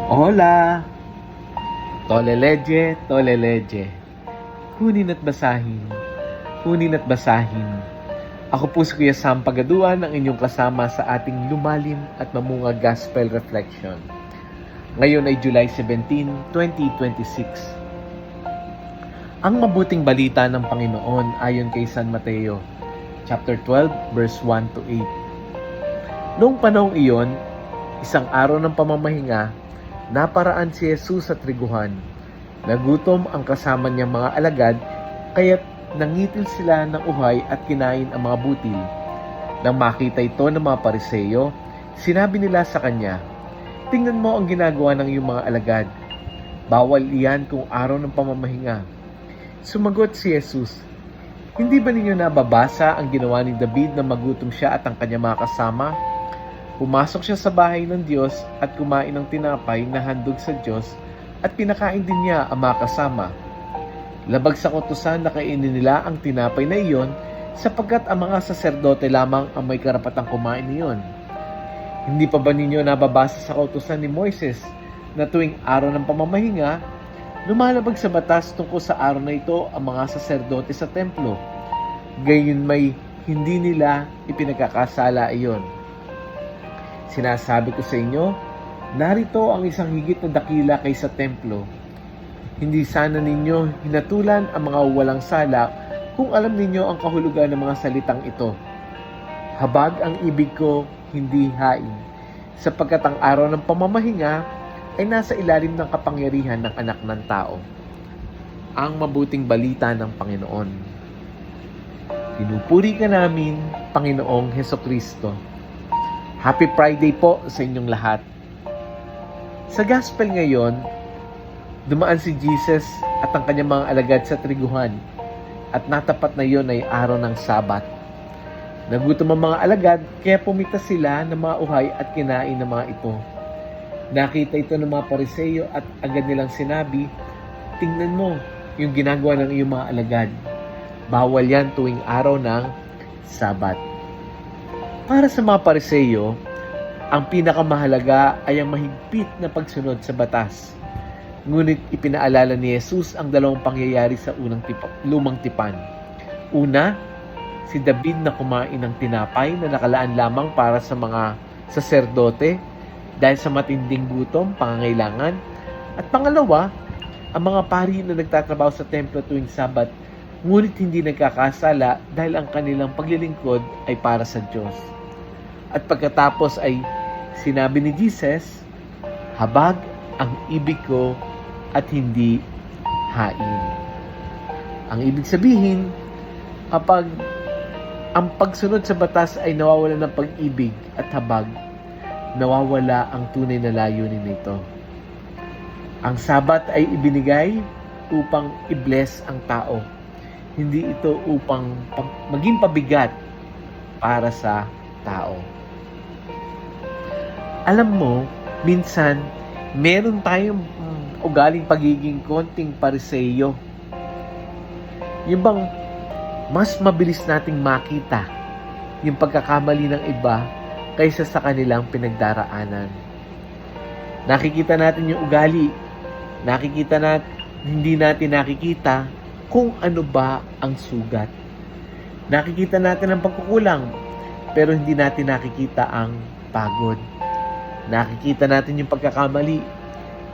Hola! Toleleje, toleleje. Kunin at basahin. Kunin at basahin. Ako po si Kuya Sam Pagaduan, ang inyong kasama sa ating lumalim at mamunga Gospel Reflection. Ngayon ay July 17, 2026. Ang mabuting balita ng Panginoon ayon kay San Mateo, chapter 12, verse 1 to 8. Noong panahong iyon, isang araw ng pamamahinga, naparaan si Jesus sa triguhan. Nagutom ang kasama niyang mga alagad, kaya't nangitil sila ng uhay at kinain ang mga butil. Nang makita ito ng mga Pariseo, sinabi nila sa kanya, "Tingnan mo ang ginagawa ng iyong mga alagad. Bawal iyan kung araw ng pamamahinga." Sumagot si Jesus, "Hindi ba ninyo nababasa ang ginawa ni David na magutom siya at ang kanyang mga kasama? Pumasok siya sa bahay ng Diyos at kumain ng tinapay na handog sa Diyos at pinakain din niya ang mga kasama. Labag sa kautusan na kainin nila ang tinapay na iyon sapagkat ang mga saserdote lamang ang may karapatang kumain niyon. Hindi pa ba ninyo nababasa sa kautusan ni Moises na tuwing araw ng pamamahinga, lumalabag sa batas tungkol sa araw na ito ang mga saserdote sa templo? Gayon may hindi nila ipinagkakasala iyon. Sinasabi ko sa inyo, narito ang isang higit na dakila kaysa templo. Hindi sana ninyo hinatulan ang mga walang sala kung alam ninyo ang kahulugan ng mga salitang ito. Habag ang ibig ko, hindi hain, sapagkat ang araw ng pamamahinga ay nasa ilalim ng kapangyarihan ng anak ng tao." Ang mabuting balita ng Panginoon. Pinupuri ka namin, Panginoong Hesukristo. Happy Friday po sa inyong lahat. Sa Gospel ngayon, dumaan si Jesus at ang kanyang mga alagad sa triguhan at natapat na iyon ay araw ng Sabat. Nagutom ang mga alagad kaya pumitas sila ng mga uhay at kinain ng mga ito. Nakita ito ng mga Pariseo at agad nilang sinabi, "Tingnan mo yung ginagawa ng iyong mga alagad. Bawal yan tuwing araw ng Sabat." Para sa mga Pariseo, ang pinakamahalaga ay ang mahigpit na pagsunod sa batas. Ngunit ipinaalala ni Jesus ang dalawang pangyayari sa lumang tipan. Una, si David na kumain ng tinapay na nakalaan lamang para sa mga saserdote dahil sa matinding gutom, pangangailangan. At pangalawa, ang mga pari na nagtatrabaho sa templo tuwing Sabat, ngunit hindi nagkakasala dahil ang kanilang paglilingkod ay para sa Diyos. At pagkatapos ay sinabi ni Jesus, "Habag ang ibig ko at hindi hain." Ang ibig sabihin, kapag ang pagsunod sa batas ay nawawala ng pag-ibig at habag, nawawala ang tunay na layunin nito. Ang Sabat ay ibinigay upang i-bless ang tao. Hindi ito upang maging pabigat para sa tao. Alam mo, minsan, meron tayong ugaling pagiging konting Pariseo. Yung bang mas mabilis nating makita yung pagkakamali ng iba kaysa sa kanilang pinagdaraanan. Nakikita natin yung ugali. Hindi natin nakikita kung ano ba ang sugat. Nakikita natin ang pagkukulang, pero hindi natin nakikita ang pagod. Nakikita natin yung pagkakamali,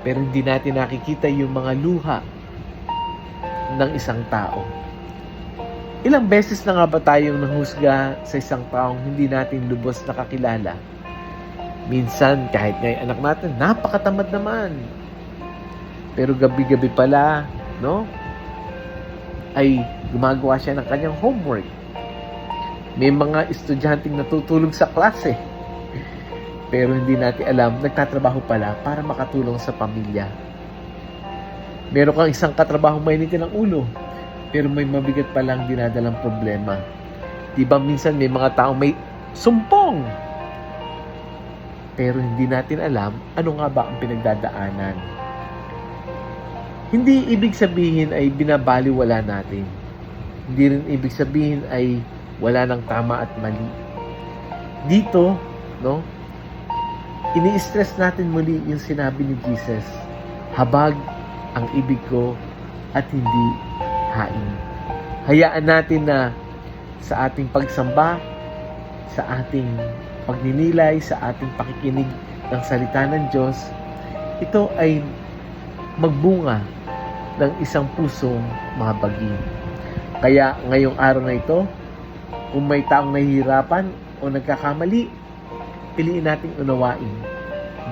pero hindi natin nakikita yung mga luha ng isang tao. Ilang beses na nga ba tayong nanghusga sa isang taong hindi natin lubos nakakilala? Minsan, kahit nga'y anak natin, napakatamad naman. Pero gabi-gabi pala, ay gumagawa siya ng kanyang homework. May mga estudyanteng natutulog sa klase. Pero hindi natin alam, nagtatrabaho pala para makatulong sa pamilya. Meron kang isang katrabaho mainitin ng ulo, pero may mabigat palang dinadalang problema. Diba minsan may mga taong may sumpong, pero hindi natin alam ano nga ba ang pinagdadaanan. Hindi ibig sabihin ay binabaliwala natin. Hindi rin ibig sabihin ay wala ng tama at mali. Dito, Ini-stress natin muli yung sinabi ni Jesus, habag ang ibig ko at hindi hain. Hayaan natin na sa ating pagsamba, sa ating pagninilay, sa ating pakikinig ng salita ng Diyos, ito ay magbunga ng isang pusong mabagin. Kaya ngayong araw na ito, kung may taong nahihirapan o nagkakamali, piliin nating unawain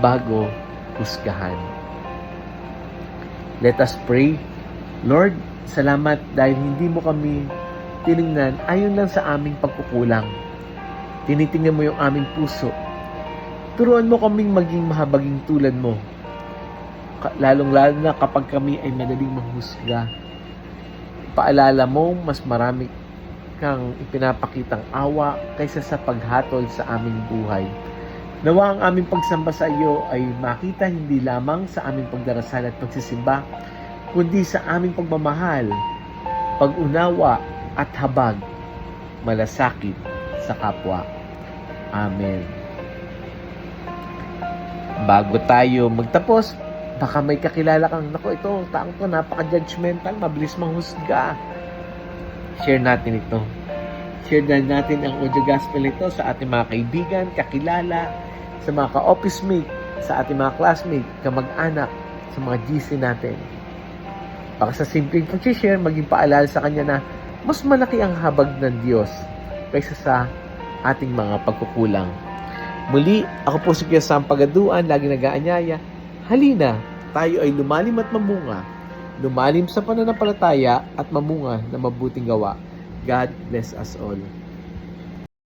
bago husgahan. Let us pray. Lord, salamat dahil hindi mo kami tiningnan ayon lang sa aming pagkukulang. Tinitingnan mo yung aming puso. Turuan mo kaming maging mahabaging tulad mo. Lalong-lalo na kapag kami ay madaling manghusga. Paalala mo, mas marami kang ipinapakitang awa kaysa sa paghatol sa aming buhay. Nawa ang aming pagsamba sa iyo ay makita hindi lamang sa aming pagdarasal at pagsisimba, kundi sa aming pagmamahal, pag-unawa at habag, malasakit sa kapwa. Amen. Bago tayo magtapos, baka may kakilala kang, naku, ito, taong to, napaka-judgmental, mabilis manghusga. Share natin ito. Share na natin ang audio gospel ito sa ating mga kaibigan, kakilala, sa mga ka-office mate, sa ating mga classmate, kamag-anak, sa mga GC natin. Baka sa simpleng pag-share, maging paalala sa kanya na mas malaki ang habag ng Diyos kaysa sa ating mga pagkukulang. Muli, ako po si Kuya Sam Pagaduan, lagi nag-aanyaya. Halina, tayo ay lumalim at mamunga. Lumalim sa pananampalataya at mamunga na mabuting gawa. God bless us all.